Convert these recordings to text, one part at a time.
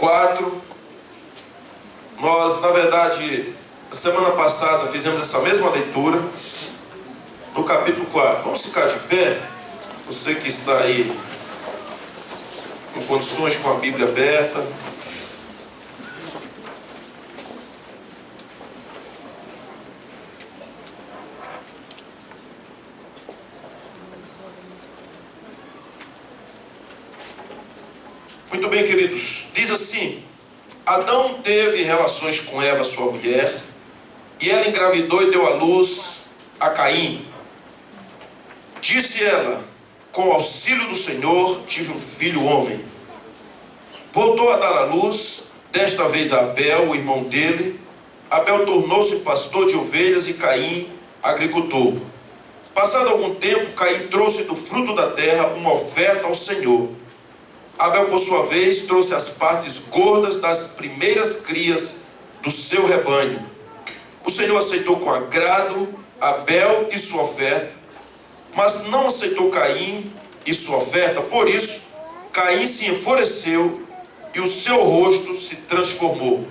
4. Nós, na verdade, semana passada fizemos essa mesma leitura no capítulo 4. Vamos ficar de pé? Você que está aí em condições com a Bíblia aberta. Muito bem, queridos. Diz assim: Adão teve relações com Eva, sua mulher, e ela engravidou e deu à luz a Caim. Disse ela: com o auxílio do Senhor tive um filho homem. Voltou a dar à luz, desta vez a Abel, o irmão dele. Abel tornou-se pastor de ovelhas e Caim agricultor. Passado algum tempo, Caim trouxe do fruto da terra uma oferta ao Senhor. Abel, por sua vez, trouxe as partes gordas das primeiras crias do seu rebanho. O Senhor aceitou com agrado Abel e sua oferta, mas não aceitou Caim e sua oferta. Por isso, Caim se enfureceu e o seu rosto se transformou.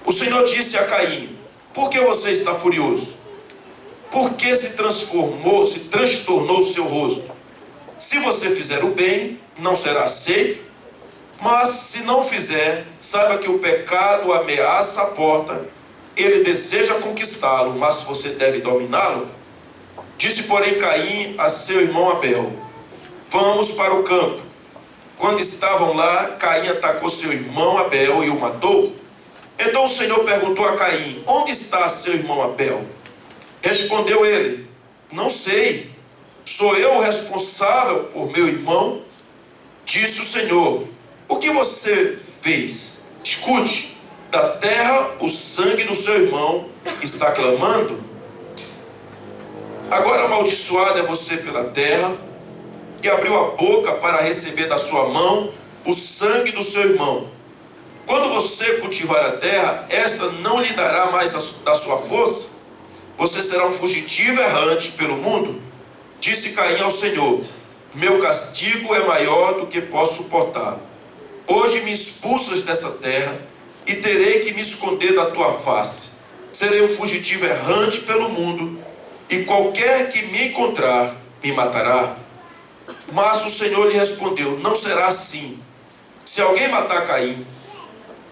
O Senhor disse a Caim: por que você está furioso? Por que se transtornou o seu rosto? Se você fizer o bem, não será aceito, mas se não fizer, saiba que o pecado ameaça a porta, ele deseja conquistá-lo, mas você deve dominá-lo. Disse, porém, Caim a seu irmão Abel: vamos para o campo. Quando estavam lá, Caim atacou seu irmão Abel e o matou. Então o Senhor perguntou a Caim: onde está seu irmão Abel? Respondeu ele: não sei, sou eu o responsável por meu irmão? Disse o Senhor: o que você fez? Escute, da terra o sangue do seu irmão está clamando. Agora amaldiçoado é você pela terra, que abriu a boca para receber da sua mão o sangue do seu irmão. Quando você cultivar a terra, esta não lhe dará mais da sua força. Você será um fugitivo errante pelo mundo. Disse Caim ao Senhor: meu castigo é maior do que posso suportar. Hoje me expulsas dessa terra e terei que me esconder da tua face. Serei um fugitivo errante pelo mundo, e qualquer que me encontrar me matará. Mas o Senhor lhe respondeu: não será assim. Se alguém matar Caim,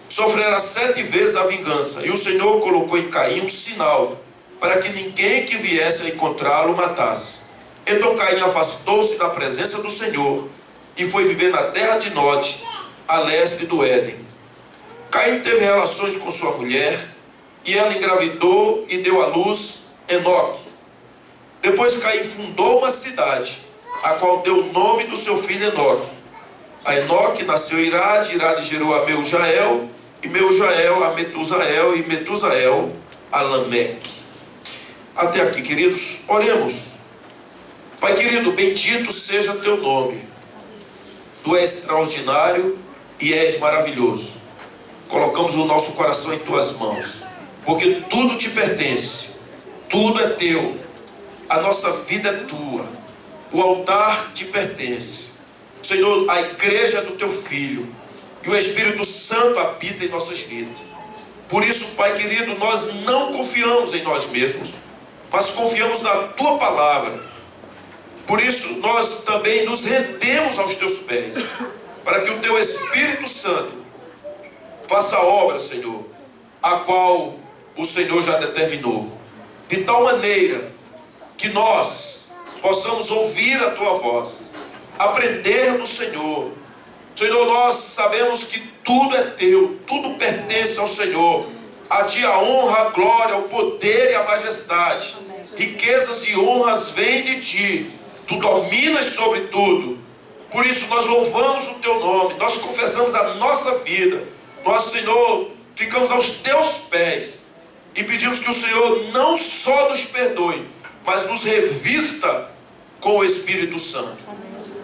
sofrerá 7 vezes a vingança. E o Senhor colocou em Caim um sinal, para que ninguém que viesse a encontrá-lo matasse. Então Caim afastou-se da presença do Senhor e foi viver na terra de Nod, a leste do Éden. Caim teve relações com sua mulher, e ela engravidou e deu à luz Enoque. Depois Caim fundou uma cidade, a qual deu o nome do seu filho Enoque. A Enoque nasceu Irade, Irade gerou a Meujael, e Meujael a Metusael, e Metusael a Lameque. Até aqui, queridos, oremos. Pai querido, bendito seja teu nome. Tu és extraordinário e és maravilhoso. Colocamos o nosso coração em tuas mãos, porque tudo te pertence, tudo é teu, a nossa vida é tua, o altar te pertence. Senhor, a igreja é do teu Filho, e o Espírito Santo habita em nossas vidas. Por isso, Pai querido, nós não confiamos em nós mesmos, mas confiamos na tua palavra. Por isso, nós também nos rendemos aos teus pés, para que o teu Espírito Santo faça a obra, Senhor, a qual o Senhor já determinou, de tal maneira que nós possamos ouvir a tua voz, aprender do Senhor. Senhor, nós sabemos que tudo é teu, tudo pertence ao Senhor. A ti a honra, a glória, o poder e a majestade. Riquezas e honras vêm de ti. Tu dominas sobre tudo. Por isso nós louvamos o teu nome, nós confessamos a nossa vida. Nós, Senhor, ficamos aos teus pés e pedimos que o Senhor não só nos perdoe, mas nos revista com o Espírito Santo.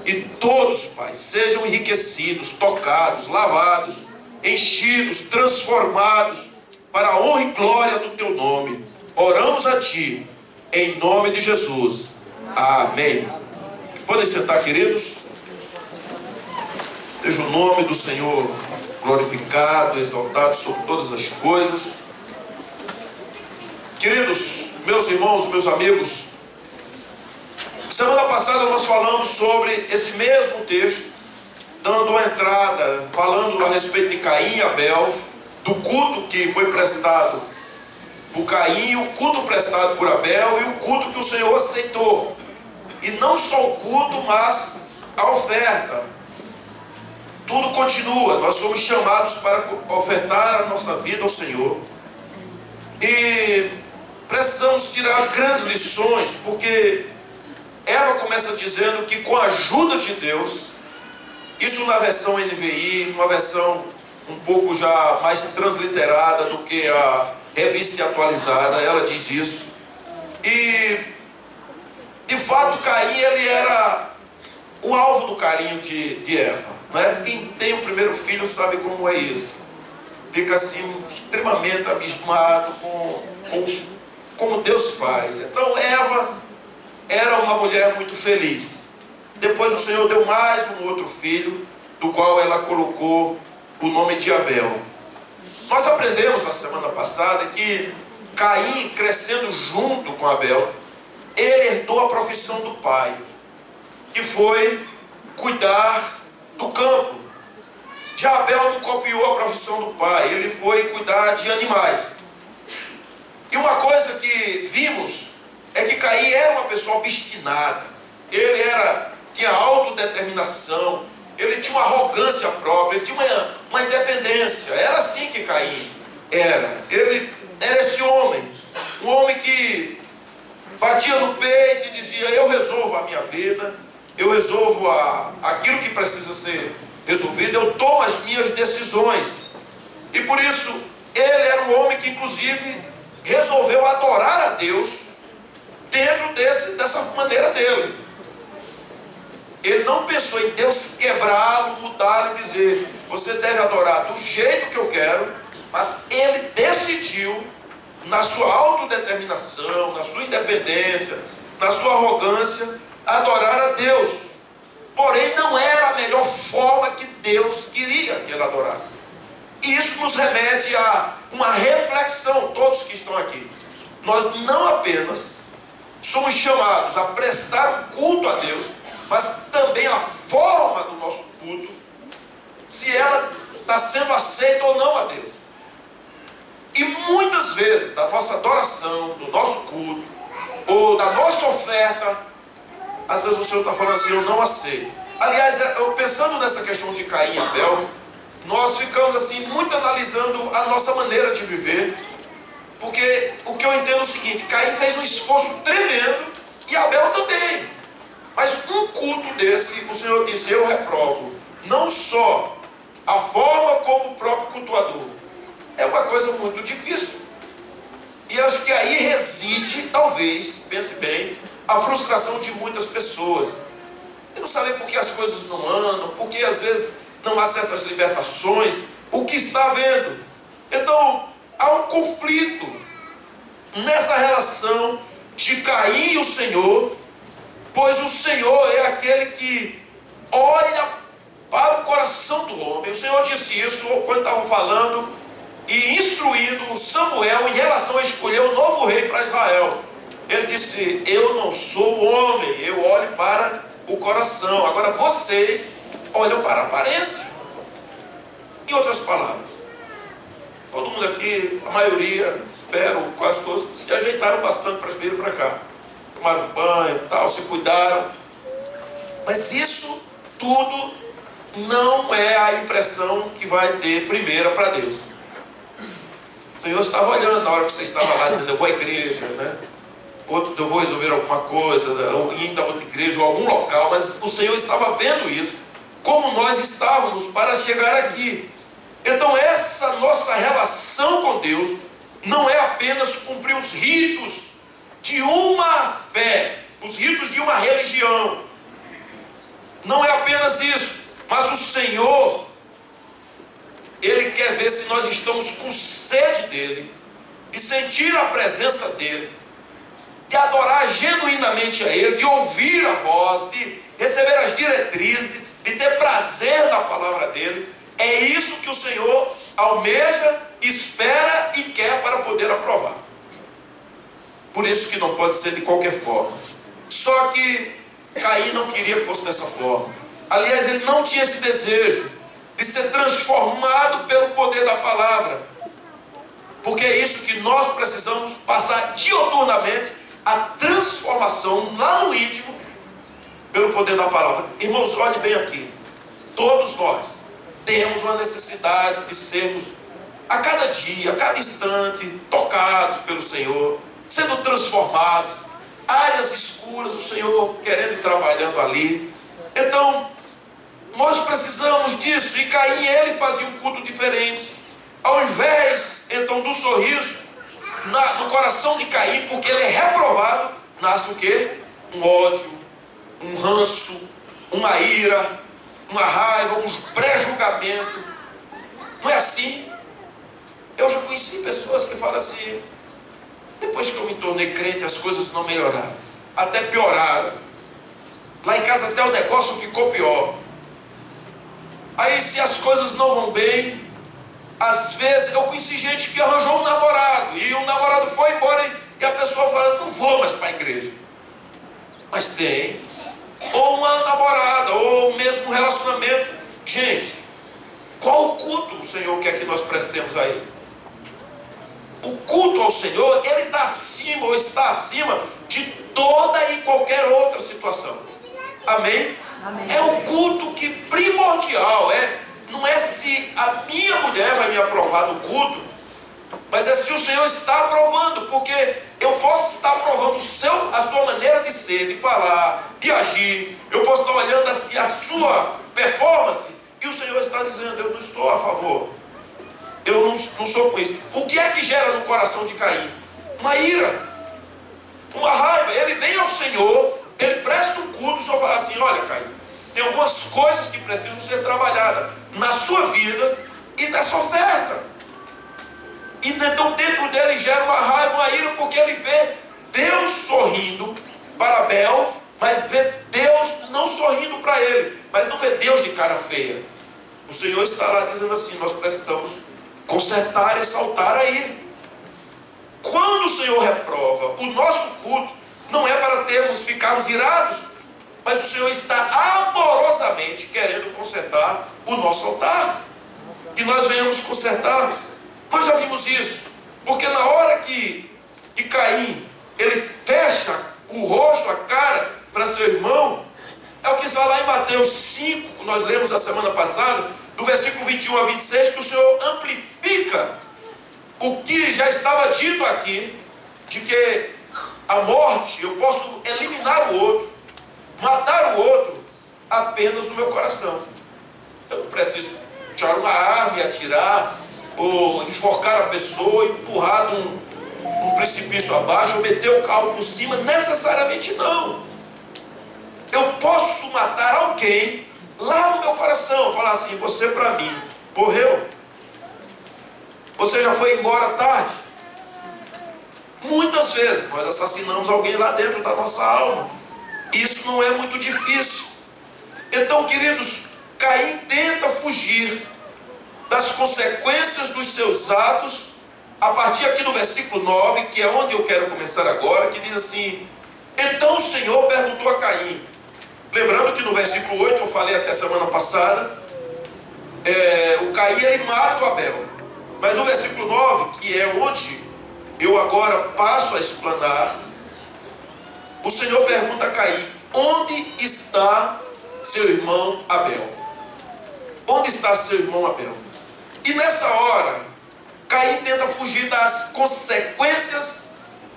E todos, Pai, sejam enriquecidos, tocados, lavados, enchidos, transformados para a honra e glória do teu nome. Oramos a ti, em nome de Jesus. Amém. Podem sentar, queridos. Seja o nome do Senhor glorificado, exaltado sobre todas as coisas. Queridos, meus irmãos, meus amigos, semana passada nós falamos sobre esse mesmo texto, dando uma entrada, falando a respeito de Caim e Abel, do culto que foi prestado por Caim, o culto prestado por Abel e o culto que o Senhor aceitou. E não só o culto, mas a oferta. Tudo continua, nós somos chamados para ofertar a nossa vida ao Senhor. E precisamos tirar grandes lições, porque Eva começa dizendo que com a ajuda de Deus, isso na versão NVI, uma versão um pouco já mais transliterada do que a revista atualizada, ela diz isso. E de fato Caim, ele era o alvo do carinho de Eva, né? Quem tem o primeiro filho sabe como é isso. Fica assim extremamente abismado com como Deus faz. Então Eva era uma mulher muito feliz. Depois o Senhor deu mais um outro filho, do qual ela colocou o nome de Abel. Nós aprendemos na semana passada que Caim, crescendo junto com Abel, ele herdou a profissão do pai, que foi cuidar do campo. Já Abel não copiou a profissão do pai, ele foi cuidar de animais. E uma coisa que vimos é que Caim era uma pessoa obstinada. Ele tinha autodeterminação, ele tinha uma arrogância própria, ele tinha uma independência. Era assim que Caim era. Ele era esse homem, um homem que batia no peito e dizia: eu resolvo a minha vida, eu resolvo aquilo que precisa ser resolvido, eu tomo as minhas decisões. E por isso ele era um homem que inclusive resolveu adorar a Deus dentro dessa maneira dele. Ele não pensou em Deus quebrá-lo, mudá-lo e dizer: você deve adorar do jeito que eu quero, mas ele decidiu, na sua autodeterminação, na sua independência, na sua arrogância, adorar a Deus. Porém, não era a melhor forma que Deus queria que ele adorasse. E isso nos remete a uma reflexão, todos que estão aqui. Nós não apenas somos chamados a prestar um culto a Deus, mas também a forma do nosso culto, se ela está sendo aceita ou não a Deus. E muitas vezes, da nossa adoração, do nosso culto, ou da nossa oferta, às vezes o Senhor está falando assim: eu não aceito. Aliás, eu pensando nessa questão de Caim e Abel, nós ficamos assim, muito analisando a nossa maneira de viver, porque o que eu entendo é o seguinte: Caim fez um esforço tremendo, e Abel também. Mas um culto desse, o Senhor disse: eu reprovo, não só a forma como o próprio cultuador. É uma coisa muito difícil. E eu acho que aí reside, talvez, pense bem, a frustração de muitas pessoas. E não saber por que as coisas não andam, porque às vezes não há certas libertações, o que está havendo. Então, há um conflito nessa relação de Caim e o Senhor, pois o Senhor é aquele que olha para o coração do homem. O Senhor disse isso quando estava falando e instruindo Samuel em relação a escolher o novo rei para Israel. Ele disse: eu não sou o homem, eu olho para o coração. Agora vocês olham para a aparência. Em outras palavras, todo mundo aqui, a maioria, espero, quase todos, se ajeitaram bastante para vir para cá. Tomaram banho, tal, se cuidaram. Mas isso tudo não é a impressão que vai ter primeira para Deus. O Senhor estava olhando na hora que você estava lá, dizendo: eu vou à igreja, né? Outros: eu vou resolver alguma coisa, ou indo a outra igreja, ou algum local. Mas o Senhor estava vendo isso, como nós estávamos para chegar aqui. Então essa nossa relação com Deus não é apenas cumprir os ritos de uma fé, os ritos de uma religião. Não é apenas isso. Mas o Senhor, Ele quer ver se nós estamos com sede dEle, de sentir a presença dEle, de adorar genuinamente a Ele, de ouvir a voz, de receber as diretrizes, de ter prazer na palavra dEle. É isso que o Senhor almeja, espera e quer para poder aprovar. Por isso que não pode ser de qualquer forma. Só que Caim não queria que fosse dessa forma. Aliás, ele não tinha esse desejo de ser transformado pelo poder da palavra. Porque é isso que nós precisamos passar diuturnamente, a transformação lá no íntimo, pelo poder da palavra. Irmãos, olhe bem aqui. Todos nós temos uma necessidade de sermos, a cada dia, a cada instante, tocados pelo Senhor, sendo transformados. Áreas escuras, o Senhor querendo e trabalhando ali. Então, nós precisamos disso. E Caim, ele fazia um culto diferente. Ao invés, então, do sorriso no coração de Caim, porque ele é reprovado, nasce o quê? Um ódio, um ranço, uma ira, uma raiva, um pré-julgamento. Não é assim? Eu já conheci pessoas que falam assim: depois que eu me tornei crente, as coisas não melhoraram, até pioraram. Lá em casa até o negócio ficou pior. Aí, se as coisas não vão bem, às vezes eu conheci gente que arranjou um namorado e o namorado foi embora e a pessoa fala: não vou mais para a igreja. Mas tem. Ou uma namorada, ou mesmo um relacionamento. Gente, qual o culto o Senhor quer que nós prestemos a Ele? O culto ao Senhor, Ele está acima ou está acima de toda e qualquer outra situação. Amém? Amém. É um culto que primordial, não é se a minha mulher vai me aprovar no culto, mas é se o Senhor está aprovando, porque eu posso estar aprovando a sua maneira de ser, de falar, de agir. Eu posso estar olhando assim a sua performance e o Senhor está dizendo: eu não estou a favor, eu não sou com isso. O que é que gera no coração de Caim? Uma ira, uma raiva. Ele vem ao Senhor, ele presta um culto, o Senhor fala assim: olha, Caim, tem algumas coisas que precisam ser trabalhadas na sua vida e nessa oferta. E então dentro dele gera uma raiva, uma ira, porque ele vê Deus sorrindo para Abel, mas vê Deus não sorrindo para ele, mas não vê Deus de cara feia. O Senhor está lá dizendo assim: nós precisamos consertar esse altar aí. Quando o Senhor reprova o nosso culto, não é para ficarmos irados, mas o Senhor está amorosamente querendo consertar o nosso altar. Que nós venhamos consertar. Nós já vimos isso, porque na hora que Caim, ele fecha o rosto, a cara para seu irmão, é o que está lá em Mateus 5, que nós lemos a semana passada, do versículo 21 a 26, que o Senhor amplifica o que já estava dito aqui, de que a morte, eu posso eliminar o outro, matar o outro, apenas no meu coração. Eu não preciso puxar uma arma e atirar, ou enforcar a pessoa, empurrar de um precipício abaixo, ou meter o carro por cima. Necessariamente não. Eu posso matar alguém lá no meu coração, falar assim: você para mim morreu, você já foi embora tarde. Muitas vezes nós assassinamos alguém lá dentro da nossa alma. Isso não é muito difícil. Então, queridos, Caim tenta fugir das consequências dos seus atos, a partir aqui do versículo 9, que é onde eu quero começar agora, que diz assim: então o Senhor perguntou a Caim. Lembrando que no versículo 8, eu falei até semana passada, o Caim, ele mata o Abel. Mas no versículo 9, que é onde eu agora passo a explanar, o Senhor pergunta a Caim: onde está seu irmão Abel? Onde está seu irmão Abel? E nessa hora, Caim tenta fugir das consequências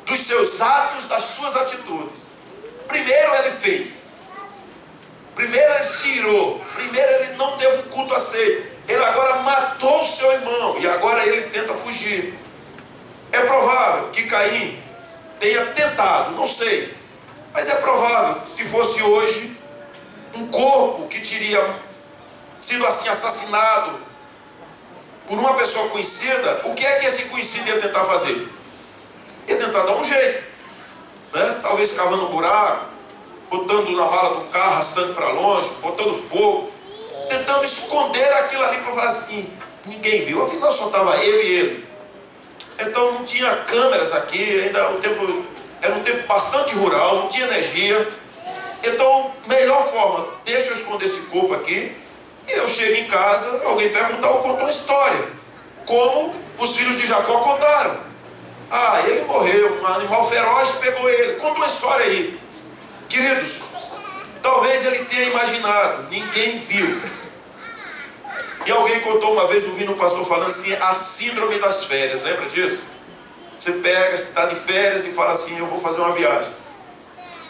dos seus atos, das suas atitudes. Primeiro ele fez. Primeiro ele se irou. Primeiro ele não teve um culto aceito. Ele agora matou o seu irmão. E agora ele tenta fugir. É provável que Caim tenha tentado, não sei. Mas é provável, se fosse hoje, um corpo que teria sido assim assassinado por uma pessoa conhecida, o que é que esse conhecido ia tentar fazer? Ia tentar dar um jeito, né? Talvez cavando um buraco, botando na mala do carro, arrastando para longe, botando fogo, tentando esconder aquilo ali para falar assim, ninguém viu, afinal só estava eu e ele. Então não tinha câmeras aqui, ainda era um tempo bastante rural, não tinha energia. Então, melhor forma, deixa eu esconder esse corpo aqui, e eu chego em casa, alguém perguntar, eu conto uma história, como os filhos de Jacó contaram. Ah, ele morreu, um animal feroz pegou ele, conta uma história aí. Queridos, talvez ele tenha imaginado, ninguém viu. E alguém contou uma vez, ouvindo um pastor falando assim, a síndrome das férias, lembra disso? Você pega, está de férias e fala assim, eu vou fazer uma viagem.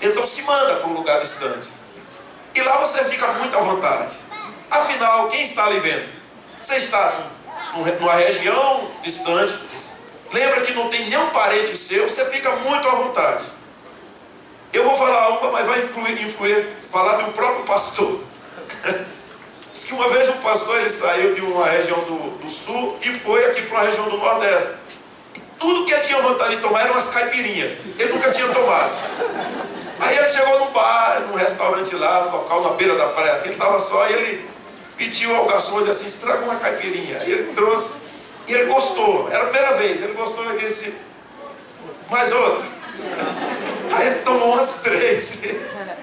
Então se manda para um lugar distante. E lá você fica muito à vontade. Afinal, quem está ali vendo? Você está numa região distante, lembra que não tem nenhum parente seu, você fica muito à vontade. Eu vou falar uma, mas vai falar do próprio pastor. Diz que uma vez um pastor ele saiu de uma região do sul e foi aqui para uma região do nordeste. Tudo que ele tinha vontade de tomar eram umas caipirinhas. Ele nunca tinha tomado. Aí ele chegou num bar, num restaurante lá, no local na beira da praia, assim, ele estava só, e ele pediu ao garçom, ele disse assim, estraga uma caipirinha. Aí ele trouxe, e ele gostou, era a primeira vez, ele gostou e disse, mais outra. Aí ele tomou umas 3,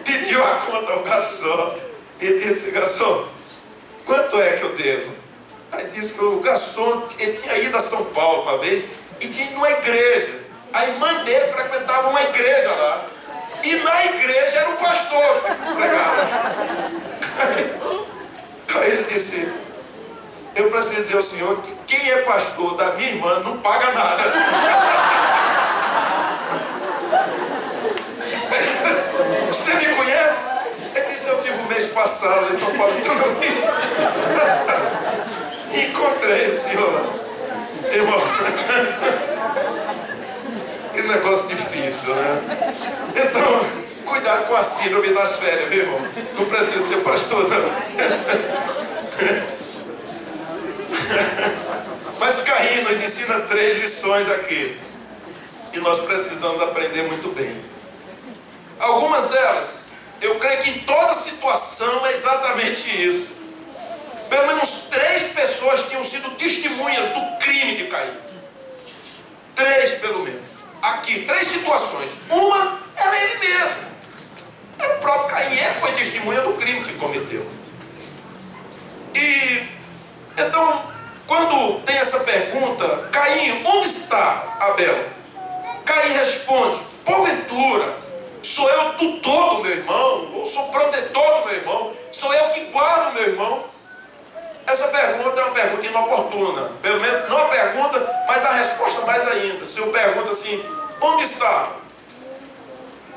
pediu a conta ao garçom, e disse, garçom, quanto é que eu devo? Aí disse que o garçom, ele tinha ido a São Paulo uma vez, e tinha ido numa igreja. A irmã dele frequentava uma igreja lá. E na igreja era um pastor pregava. Aí ele disse, eu preciso dizer ao senhor que quem é pastor da minha irmã não paga nada. Você me conhece? Ele disse, eu tive um mês passado em São Paulo. Encontrei o senhor lá. Irmão, que negócio difícil, né? Então, cuidado com a síndrome das férias, viu, irmão? Não precisa ser pastor, não. Mas Caim nos ensina 3 lições aqui. E nós precisamos aprender muito bem. Algumas delas, eu creio que em toda situação é exatamente isso. Pelo menos 3 pessoas tinham sido testemunhas do crime de Caim. 3 pelo menos. Aqui, 3 situações. Uma era ele mesmo. Era o próprio Caim. Ele foi testemunha do crime que cometeu. E então, quando tem essa pergunta, Caim, onde está Abel? Caim responde, porventura, sou eu tutor do meu irmão? Ou sou protetor do meu irmão? Sou eu que guardo o meu irmão? Essa pergunta é uma pergunta inoportuna. Pelo menos, não a pergunta, mas a resposta mais ainda. Se eu pergunto assim, onde está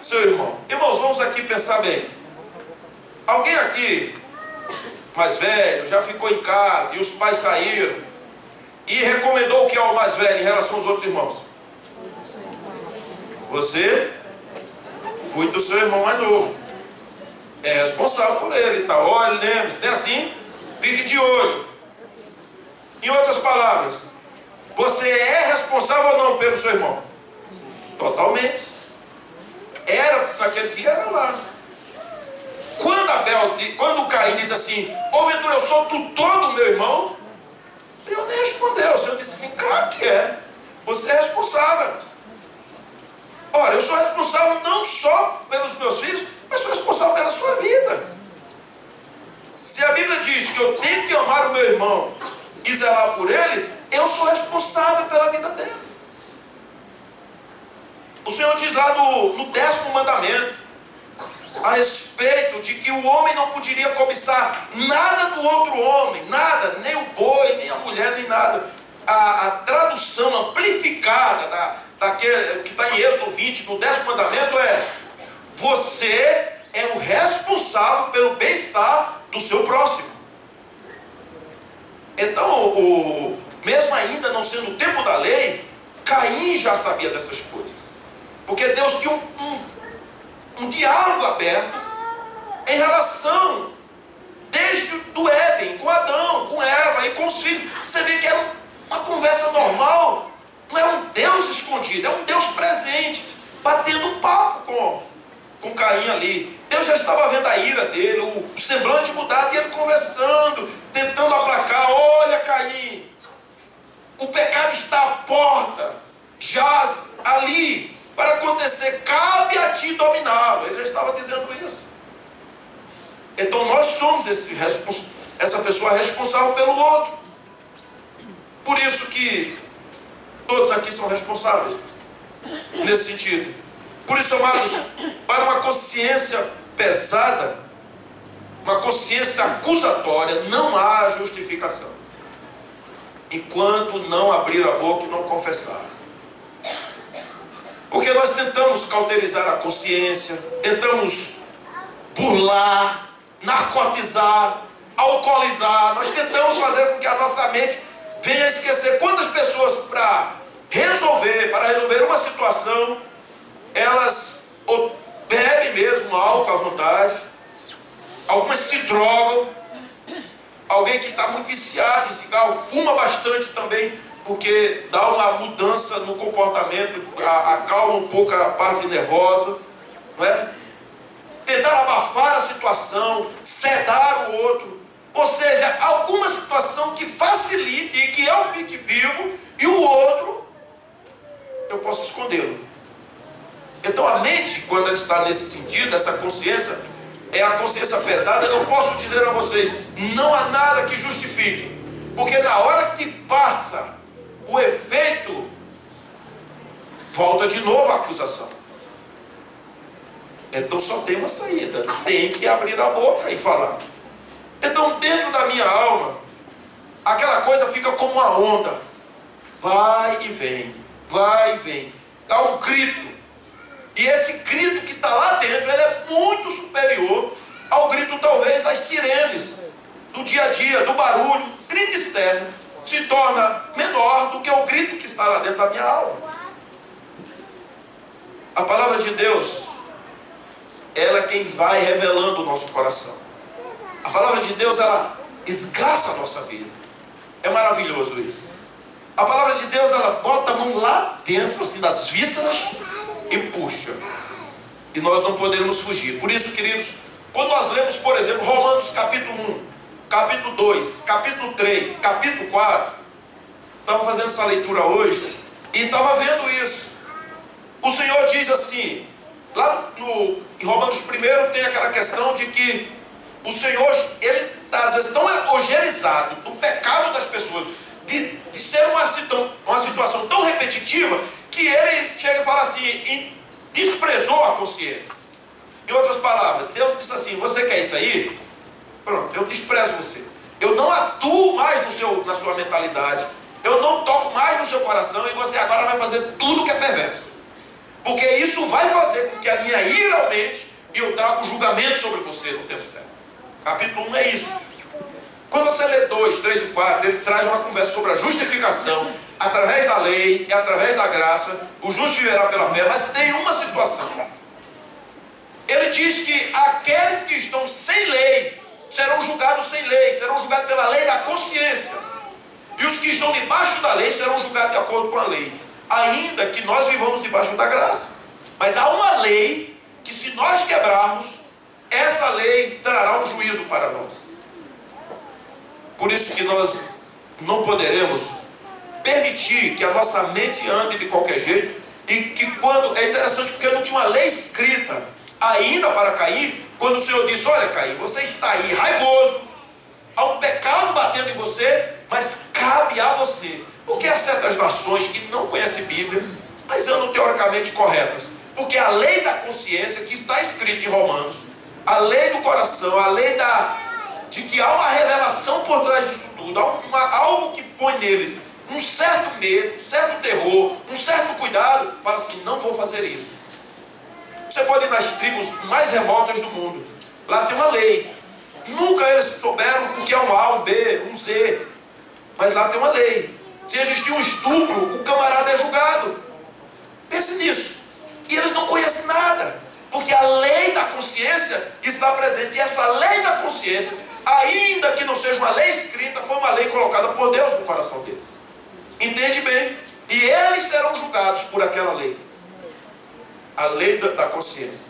seu irmão? Irmãos, vamos aqui pensar bem. Alguém aqui, mais velho, já ficou em casa e os pais saíram e recomendou o que ao mais velho em relação aos outros irmãos? Você cuida do seu irmão mais novo. É responsável por ele, tá? Olha, lembre-se, não é assim? Fique de olho. Em outras palavras, você é responsável ou não pelo seu irmão? Totalmente. Era, naquele dia era lá. Quando Caim diz assim, porventura eu sou tutor do meu irmão, o Senhor nem respondeu. O Senhor disse assim, claro que é. Você é responsável. Ora, eu sou responsável não só pelos meus filhos, mas sou responsável pela sua vida. Se a Bíblia diz que eu tenho que amar o meu irmão e zelar por ele, eu sou responsável pela vida dele. O Senhor diz lá no 10º mandamento, a respeito de que o homem não poderia cobiçar nada do outro homem, nada, nem o boi, nem a mulher, nem nada. A tradução amplificada daquele que está em Êxodo 20, no 10º mandamento é: você é o responsável pelo bem-estar do seu próximo. Então, mesmo ainda não sendo o tempo da lei, Caim já sabia dessas coisas. Porque Deus tinha um diálogo aberto em relação, desde do Éden, com Adão, com Eva e com os filhos. Você vê que era uma conversa normal. Não é um Deus escondido, é um Deus presente, batendo papo com Caim ali. Deus já estava vendo a ira dele, o semblante mudado, e ele conversando, tentando aplacar. Olha, Caim, o pecado está à porta, jaz ali para acontecer, cabe a ti dominá-lo. Ele já estava dizendo isso. Então nós somos essa pessoa responsável pelo outro. Por isso que todos aqui são responsáveis nesse sentido. Por isso, amados, para uma consciência pesada, uma consciência acusatória, não há justificação enquanto não abrir a boca e não confessar. Porque nós tentamos cauterizar a consciência, tentamos burlar, narcotizar, alcoolizar. Nós tentamos fazer com que a nossa mente venha a esquecer. Quantas pessoas para resolver uma situação, elas ou bebem mesmo álcool à vontade, algumas se drogam, alguém que está muito viciado em cigarro fuma bastante também, porque dá uma mudança no comportamento, acalma um pouco a parte nervosa, não é? Tentar abafar a situação, sedar o outro, ou seja, alguma situação que facilite e que eu fique vivo e o outro eu posso escondê-lo. Então a mente, quando ela está nesse sentido, essa consciência é a consciência pesada. Eu posso dizer a vocês, não há nada que justifique, porque na hora que passa o efeito, volta de novo a acusação. Então só tem uma saída, tem que abrir a boca e falar. Então dentro da minha alma, aquela coisa fica como uma onda, vai e vem, vai e vem. Há um grito, e esse grito que está lá dentro, ele é muito superior ao grito talvez das sirenes, do dia a dia, do barulho. O grito externo se torna menor do que o grito que está lá dentro da minha alma. A palavra de Deus, ela é quem vai revelando o nosso coração. A palavra de Deus, ela esgarça a nossa vida. É maravilhoso isso. A palavra de Deus, ela bota a mão lá dentro, assim, das vísceras e puxa. E nós não podemos fugir. Por isso, queridos, quando nós lemos, por exemplo, Romanos capítulo 1, capítulo 2, capítulo 3, capítulo 4, estava fazendo essa leitura hoje e estava vendo isso. O Senhor diz assim, lá em Romanos 1 tem aquela questão de que o Senhor, ele está às vezes tão evangelizado do pecado das pessoas, de ser uma situação tão repetitiva, que ele chega e fala assim, desprezou a consciência. Em outras palavras, Deus disse assim, você quer isso aí? Pronto, eu desprezo você. Eu não atuo mais na sua mentalidade, eu não toco mais no seu coração, e você agora vai fazer tudo que é perverso. Porque isso vai fazer com que a minha ira aumente e eu trago julgamento sobre você no tempo certo. Capítulo 1 é isso. Quando você lê 2, 3 e 4, ele traz uma conversa sobre a justificação, através da lei e através da graça, o justo viverá pela fé, mas tem uma situação. Ele diz que aqueles que estão sem lei, serão julgados sem lei, serão julgados pela lei da consciência. E os que estão debaixo da lei serão julgados de acordo com a lei. Ainda que nós vivamos debaixo da graça. Mas há uma lei que, se nós quebrarmos, essa lei trará um juízo para nós. Por isso que nós não poderemos permitir que a nossa mente ande de qualquer jeito. E que quando... É interessante porque não tinha uma lei escrita ainda para Caim, quando o Senhor disse, olha Caim, você está aí raivoso, há um pecado batendo em você, mas cabe a você. Porque há certas nações que não conhecem Bíblia, mas andam teoricamente corretas. Porque a lei da consciência, que está escrita em Romanos, a lei do coração, a lei de que há uma revelação por trás disso tudo, há algo que põe neles um certo medo, um certo terror, um certo cuidado, fala assim, não vou fazer isso. Você pode ir nas tribos mais remotas do mundo, lá tem uma lei. Nunca eles souberam o que é um A, um B, um Z, mas lá tem uma lei. Se existir um estupro, o camarada é julgado. Pense nisso. E eles não conhecem nada, porque a lei da consciência está presente. E essa lei da consciência, ainda que não seja uma lei escrita, foi uma lei colocada por Deus no coração deles. Entende bem? E eles serão julgados por aquela lei. A lei da consciência.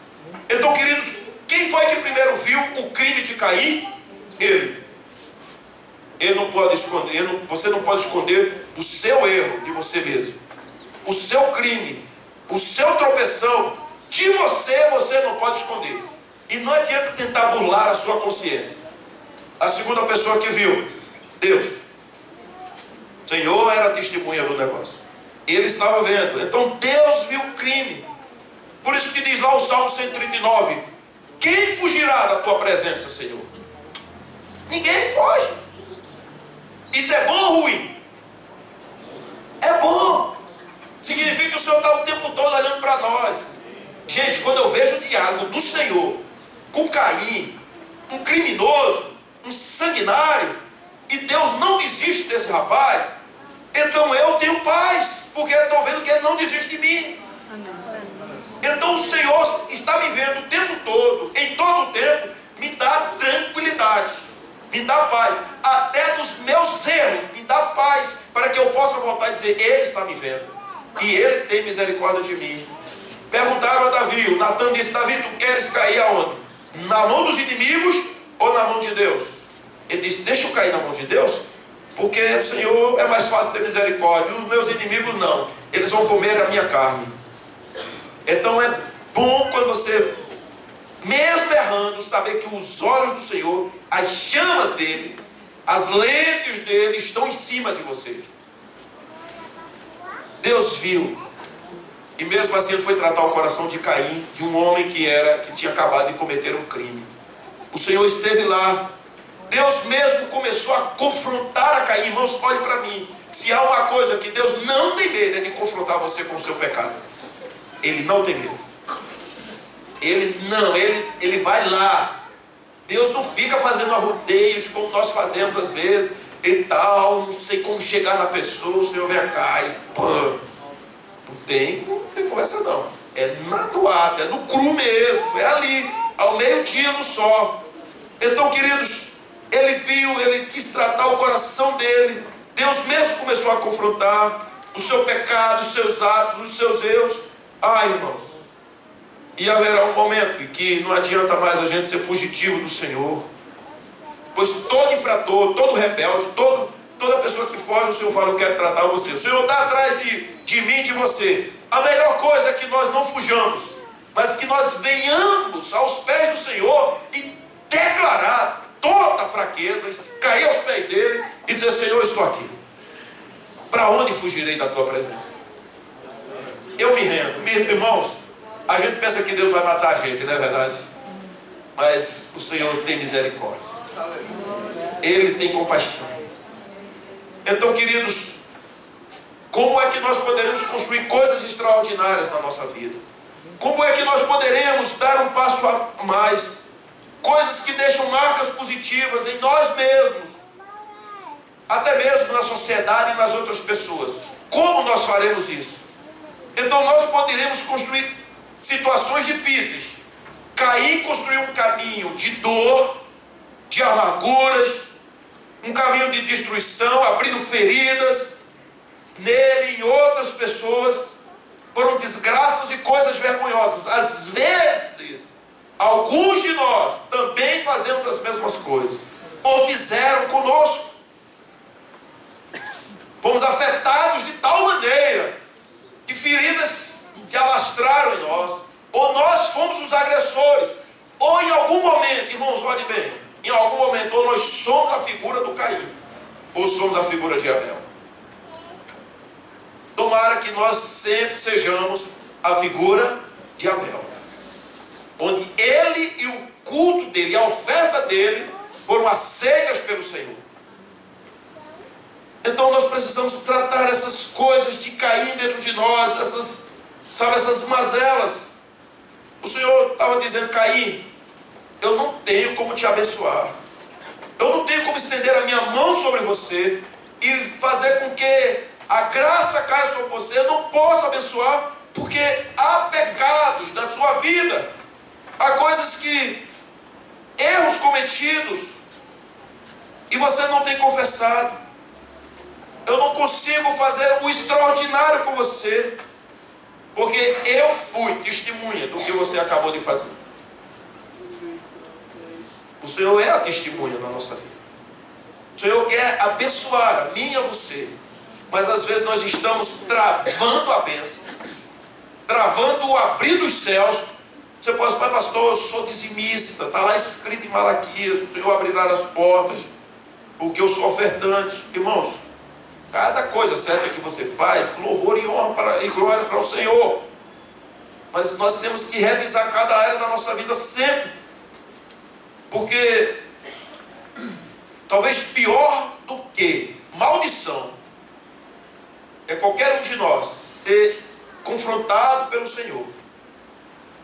Então, queridos, Quem foi que primeiro viu o crime de Caim? Ele. Ele não pode esconder, você não pode esconder o seu erro de você mesmo. O seu crime, o seu tropeção, de você não pode esconder. E não adianta tentar burlar a sua consciência. A segunda pessoa que viu, Deus. O Senhor era a testemunha do negócio. Ele estava vendo. Então Deus viu o crime. Por isso que diz lá o Salmo 139, quem fugirá da tua presença, Senhor? Ninguém foge. Isso é bom ou ruim? É bom. Significa que o Senhor está o tempo todo olhando para nós. Gente, quando eu vejo o diálogo do Senhor com Caim, um criminoso, um sanguinário, e Deus não desiste desse rapaz, então eu tenho paz, porque eu estou vendo que ele não desiste de mim. Então o Senhor está me vendo o tempo todo, em todo o tempo, me dá tranquilidade, me dá paz, até dos meus erros, me dá paz, para que eu possa voltar e dizer, Ele está me vendo, e Ele tem misericórdia de mim. Perguntaram a Davi, o Natan disse, Davi, tu queres cair aonde? Na mão dos inimigos ou na mão de Deus? Ele disse, deixa eu cair na mão de Deus, porque o Senhor é mais fácil ter misericórdia, os meus inimigos não, eles vão comer a minha carne. Então é bom quando você, mesmo errando, saber que os olhos do Senhor, as chamas dele, as lentes dele estão em cima de você. Deus viu. E mesmo assim ele foi tratar o coração de Caim, de um homem que tinha acabado de cometer um crime. O Senhor esteve lá. Deus mesmo começou a confrontar a Caim. Irmãos, olhe para mim. Se há uma coisa que Deus não tem medo, é de confrontar você com o seu pecado. Ele não tem medo. Ele vai lá. Deus não fica fazendo arrudeios como nós fazemos às vezes e tal, não sei como chegar na pessoa, o Senhor vem cá e pã. Não tem conversa não. É no ato, é no cru mesmo, é ali, ao meio-dia no sol. Então, queridos, ele viu, ele quis tratar o coração dele. Deus mesmo começou a confrontar o seu pecado, os seus atos, os seus erros. Irmãos, e haverá um momento em que não adianta mais a gente ser fugitivo do Senhor, pois todo infrator, todo rebelde, toda pessoa que foge, o Senhor fala, eu quero tratar você. O Senhor está atrás de mim e de você. A melhor coisa é que nós não fujamos, mas que nós venhamos aos pés do Senhor e declarar toda a fraqueza, cair aos pés dele e dizer, Senhor, eu estou aqui. Para onde fugirei da tua presença? Eu me rendo. Irmãos, a gente pensa que Deus vai matar a gente, não é verdade? Mas o Senhor tem misericórdia. Ele tem compaixão. Então, queridos, como é que nós poderemos construir coisas extraordinárias na nossa vida? Como é que nós poderemos dar um passo a mais? Coisas que deixam marcas positivas em nós mesmos, até mesmo na sociedade e nas outras pessoas. Como nós faremos isso? Então nós poderemos construir situações difíceis. Caim construiu um caminho de dor, de amarguras, um caminho de destruição, abrindo feridas nele e em outras pessoas. Foram desgraças e coisas vergonhosas. Às vezes, alguns de nós também fazemos as mesmas coisas, ou fizeram conosco. Fomos afetados de tal maneira que feridas se alastraram em nós, ou nós fomos os agressores, ou em algum momento, irmãos, olhem bem, em algum momento, ou nós somos a figura do Caim, ou somos a figura de Abel. Tomara que nós sempre sejamos a figura de Abel, onde ele e o culto dele, a oferta dele, foram aceitas pelo Senhor. Então nós precisamos tratar essas coisas de Caim dentro de nós, essas mazelas. O Senhor estava dizendo, Caim, eu não tenho como te abençoar. Eu não tenho como estender a minha mão sobre você e fazer com que a graça caia sobre você. Eu não posso abençoar porque há pecados na sua vida. Há coisas que, erros cometidos, e você não tem confessado. Eu não consigo fazer o extraordinário com você, porque eu fui testemunha do que você acabou de fazer. O Senhor é a testemunha na nossa vida. O Senhor quer abençoar a mim e a você. Mas às vezes nós estamos travando a bênção, travando o abrir dos céus. Você pode falar, pastor, eu sou dizimista, está lá escrito em Malaquias, o Senhor abrirá as portas, porque eu sou ofertante. Irmãos, cada coisa certa que você faz, louvor e honra e glória para o Senhor. Mas nós temos que revisar cada área da nossa vida sempre. Porque talvez pior do que maldição é qualquer um de nós ser confrontado pelo Senhor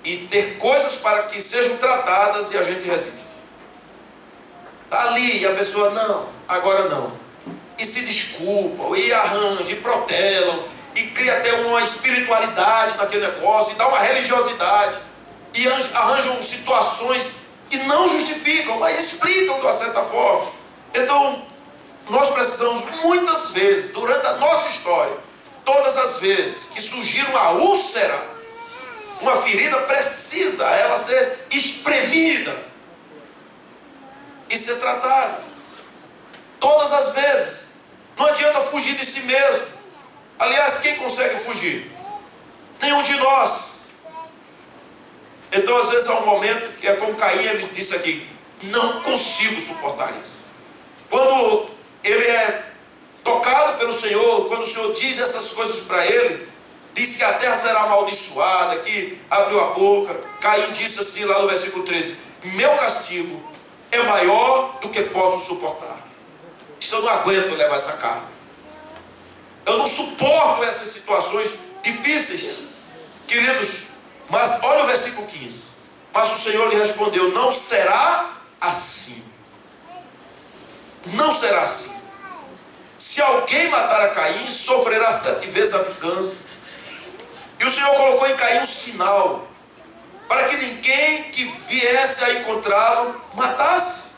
e ter coisas para que sejam tratadas e a gente resiste. Está ali e a pessoa, não, agora não. E se desculpam, e arranjam, e protelam, e cria até uma espiritualidade naquele negócio, e dá uma religiosidade, e arranjam situações que não justificam, mas explicam de uma certa forma. Então, nós precisamos muitas vezes, durante a nossa história, todas as vezes que surgir uma úlcera, uma ferida, precisa ela ser espremida e ser tratada. Todas as vezes. Não adianta fugir de si mesmo. Aliás, quem consegue fugir? Nenhum de nós. Então, às vezes, há um momento que é como Caim, ele disse aqui, não consigo suportar isso. Quando ele é tocado pelo Senhor, quando o Senhor diz essas coisas para ele, diz que a terra será amaldiçoada, que abriu a boca. Caim disse assim lá no versículo 13, meu castigo é maior do que posso suportar. Eu não aguento levar essa carga. Eu não suporto essas situações difíceis. Queridos, mas olha o versículo 15. Mas o Senhor lhe respondeu, não será assim. Não será assim. Se alguém matar a Caim, sofrerá 7 vezes a vingança. E o Senhor colocou em Caim um sinal, para que ninguém que viesse a encontrá-lo matasse.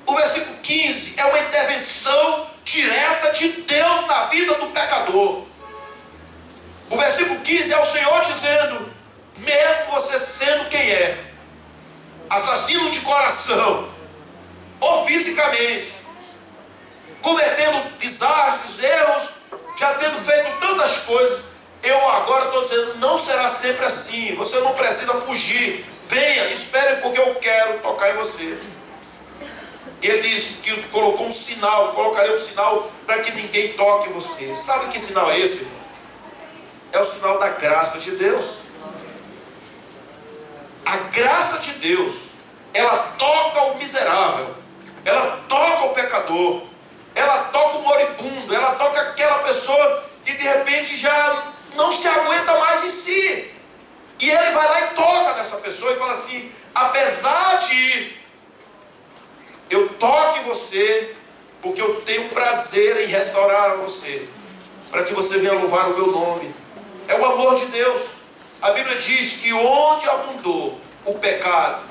O versículo 15 é uma intervenção direta de Deus na vida do pecador. O versículo 15 é o Senhor dizendo, mesmo você sendo quem é, assassino de coração, ou fisicamente, cometendo desastres, erros, já tendo feito tantas coisas, eu agora estou dizendo, não será sempre assim. Você não precisa fugir. Venha, espere, porque eu quero tocar em você. Ele disse que colocou um sinal, colocaria um sinal para que ninguém toque em você. Sabe que sinal é esse, irmão? É o sinal da graça de Deus. A graça de Deus, ela toca o miserável, ela toca o pecador, ela toca o moribundo, ela toca aquela pessoa que de repente já não se aguenta mais em si. E ele vai lá e toca nessa pessoa e fala assim, apesar de eu toque você, porque eu tenho prazer em restaurar você, para que você venha louvar o meu nome. É o amor de Deus. A Bíblia diz que onde abundou o pecado,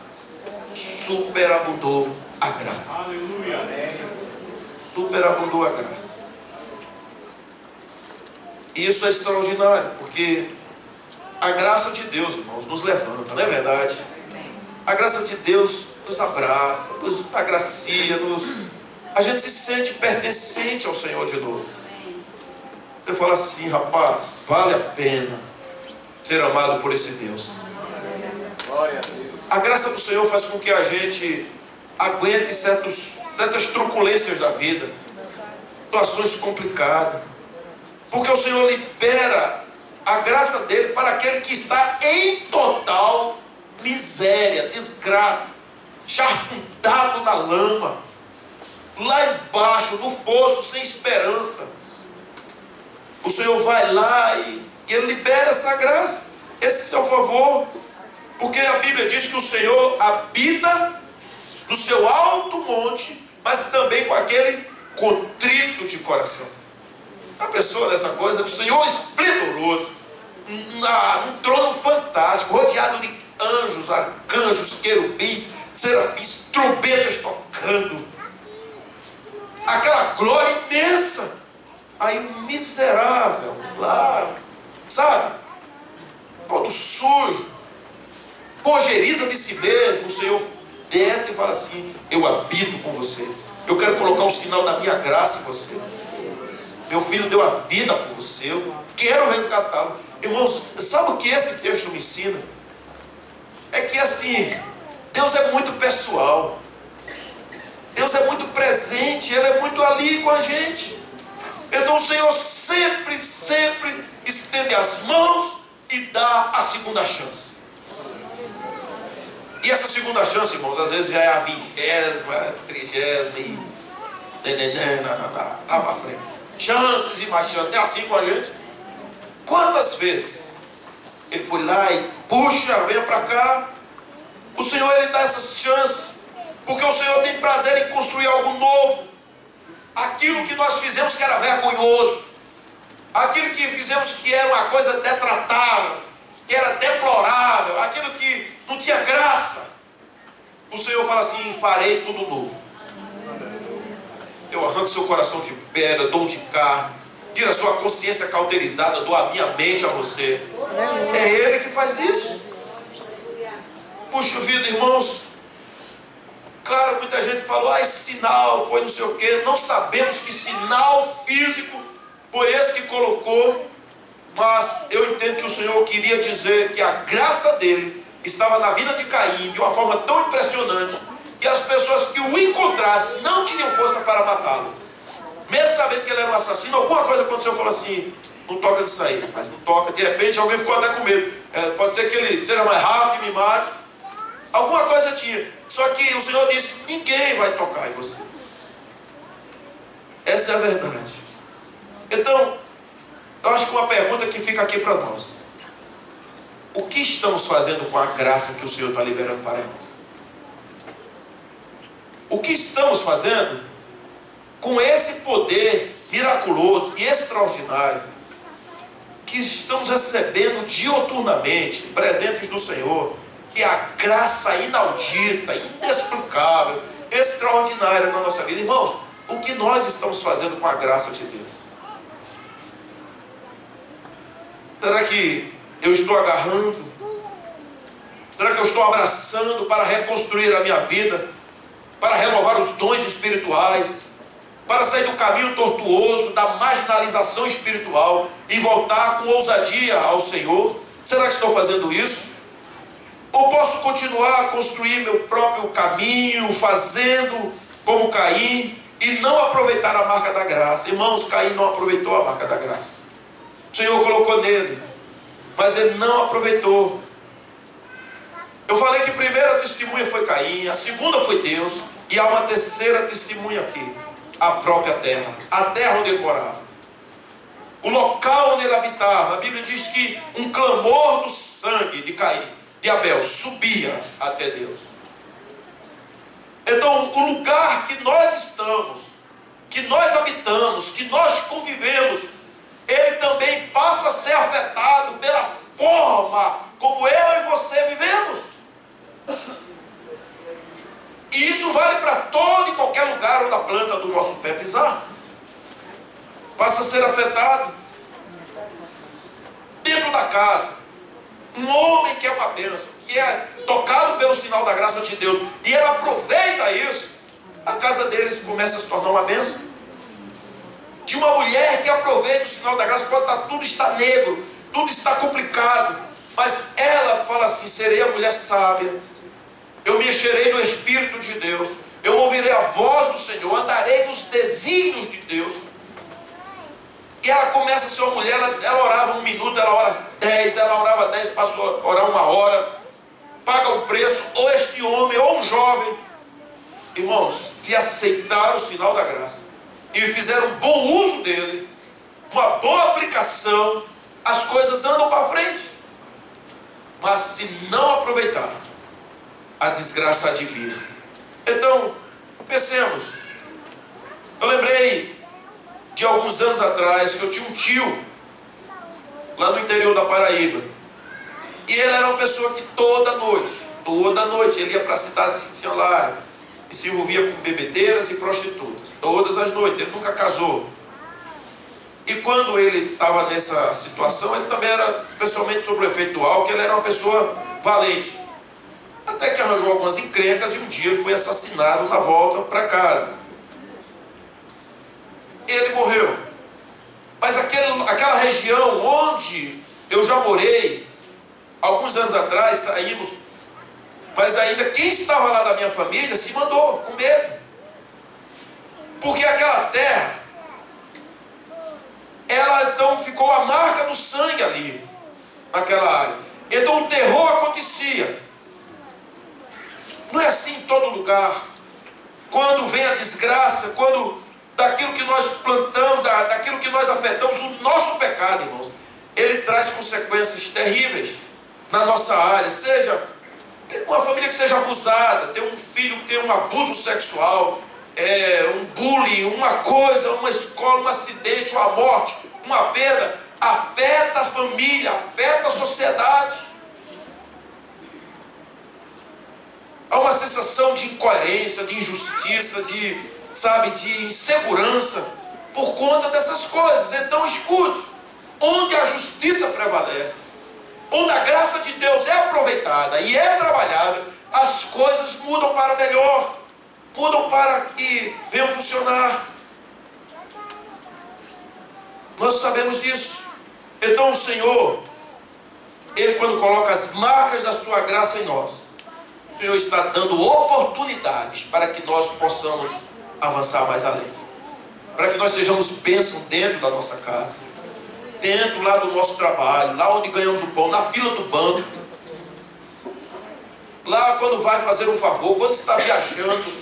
superabundou a graça. Aleluia. Superabundou a graça. E isso é extraordinário, porque a graça de Deus, irmãos, nos levanta, não é verdade? A graça de Deus nos abraça, nos agracia, a gente se sente pertencente ao Senhor de novo. Você fala assim, rapaz, vale a pena ser amado por esse Deus. Glória a Deus. A graça do Senhor faz com que a gente aguente certas truculências da vida, situações complicadas, porque o Senhor libera a graça dele para aquele que está em total miséria, desgraça, chafurdado na lama, lá embaixo, no fosso, sem esperança. O Senhor vai lá e Ele libera essa graça, esse seu favor, porque a Bíblia diz que o Senhor habita no seu alto monte, mas também com aquele contrito de coração. A pessoa dessa coisa, o Senhor esplendoroso, num trono fantástico, rodeado de anjos, arcanjos, querubins, serafins, trombetas tocando, aquela glória imensa. Aí um miserável lá, sabe, todo sujo, com ojeriza de si mesmo, o Senhor desce e fala assim: eu habito com você. Eu quero colocar um sinal da minha graça em você. Meu filho deu a vida por você. Eu quero resgatá-lo. Irmãos, sabe o que esse texto me ensina? É que assim, Deus é muito pessoal. Deus é muito presente. Ele é muito ali com a gente. Então o Senhor sempre estende as mãos e dá a segunda chance. E essa segunda chance, irmãos, às vezes já é a 20ª, 30ª e lá para frente. Chances e mais chances. É assim com a gente. Quantas vezes ele foi lá e puxa, venha para cá. O Senhor, ele dá essas chances, porque o Senhor tem prazer em construir algo novo. Aquilo que nós fizemos que era vergonhoso, aquilo que fizemos que era uma coisa detratável, que era deplorável, aquilo que não tinha graça, o Senhor fala assim: farei tudo novo. Eu arranco seu coração de pedra, dom de carne, tira a sua consciência cauterizada, dou a minha mente a você. É Ele que faz isso. Puxa vida, irmãos. Claro, muita gente falou: esse sinal foi não sei o quê. Não sabemos que sinal físico foi esse que colocou, mas eu entendo que o Senhor queria dizer que a graça dele estava na vida de Caim de uma forma tão impressionante que as pessoas que o encontrassem não tinham força para matá-lo. Mesmo sabendo que ele era um assassino, alguma coisa aconteceu, falou assim: não toca nisso aí, mas não toca. De repente alguém ficou até com medo. Pode ser que ele seja mais rápido e me mate. Alguma coisa tinha. Só que o Senhor disse: ninguém vai tocar em você. Essa é a verdade. Então, eu acho que uma pergunta que fica aqui para nós: o que estamos fazendo com a graça que o Senhor está liberando para nós? O que estamos fazendo com esse poder miraculoso e extraordinário que estamos recebendo dioturnamente, presentes do Senhor, que é a graça inaudita, inexplicável, extraordinária na nossa vida? Irmãos, o que nós estamos fazendo com a graça de Deus? Será que eu estou agarrando? Será que eu estou abraçando para reconstruir a minha vida? Para renovar os dons espirituais? Para sair do caminho tortuoso, da marginalização espiritual e voltar com ousadia ao Senhor? Será que estou fazendo isso? Ou posso continuar a construir meu próprio caminho, fazendo como Caim, e não aproveitar a marca da graça? Irmãos, Caim não aproveitou a marca da graça. O Senhor colocou nele, mas ele não aproveitou. Eu falei que a primeira testemunha foi Caim, a segunda foi Deus, e há uma terceira testemunha aqui: a própria terra, a terra onde ele morava, o local onde ele habitava. A Bíblia diz que um clamor do sangue de Caim, de Abel, subia até Deus. Então, o lugar que nós estamos, que nós habitamos, que nós convivemos, ele também passa a ser afetado pela forma como eu e você vivemos. E isso vale para todo e qualquer lugar onde a planta do nosso pé pisar. Passa a ser afetado. Dentro da casa, um homem que é uma bênção, que é tocado pelo sinal da graça de Deus, e ele aproveita isso, a casa deles começa a se tornar uma bênção. De uma mulher que aproveita o sinal da graça, pode estar, tudo está negro, tudo está complicado, mas ela fala assim: serei a mulher sábia, eu me encherei do Espírito de Deus, eu ouvirei a voz do Senhor, andarei nos desígnios de Deus. E ela começa a ser uma mulher, ela orava 1 minuto, ela ora 10, ela orava 10, passou a orar 1 hora, paga o preço. Ou este homem, ou um jovem, irmãos, se aceitaram o sinal da graça e fizeram um bom uso dele, uma boa aplicação, as coisas andam para frente. Mas se não aproveitar, a desgraça há de vir. Então, pensemos. Eu lembrei de alguns anos atrás que eu tinha um tio lá no interior da Paraíba, e ele era uma pessoa que toda noite ele ia para a cidade que tinha lá e se envolvia com bebedeiras e prostitutas, todas as noites. Ele nunca casou. E quando ele estava nessa situação, ele também era, especialmente sob o efeito do álcool, ele era uma pessoa valente. Até Até que arranjou algumas encrencas e um dia ele foi assassinado na volta para casa. Ele morreu. Mas aquela região onde eu já morei, alguns anos atrás, saímos, mas ainda quem estava lá da minha família se mandou com medo. Porque aquela terra, ela então ficou a marca do sangue ali, naquela área. Então o terror acontecia. Não é assim em todo lugar. Quando vem a desgraça, quando daquilo que nós plantamos, daquilo que nós afetamos, o nosso pecado, irmãos, ele traz consequências terríveis na nossa área. Seja uma família que seja abusada, ter um filho que tem um abuso sexual, um bullying, uma coisa, uma escola, um acidente, uma morte, uma perda, afeta a família, afeta a sociedade. Há uma sensação de incoerência, de injustiça, de insegurança por conta dessas coisas. Então escute, onde a justiça prevalece, onde a graça de Deus é aproveitada e é trabalhada, as coisas mudam para melhor, mudam para que venham funcionar. Nós sabemos disso. Então o Senhor, Ele quando coloca as marcas da sua graça em nós, o Senhor está dando oportunidades para que nós possamos avançar mais além. Para que nós sejamos bênção dentro da nossa casa, dentro lá do nosso trabalho, lá onde ganhamos o pão, na fila do banco, lá quando vai fazer um favor, quando está viajando,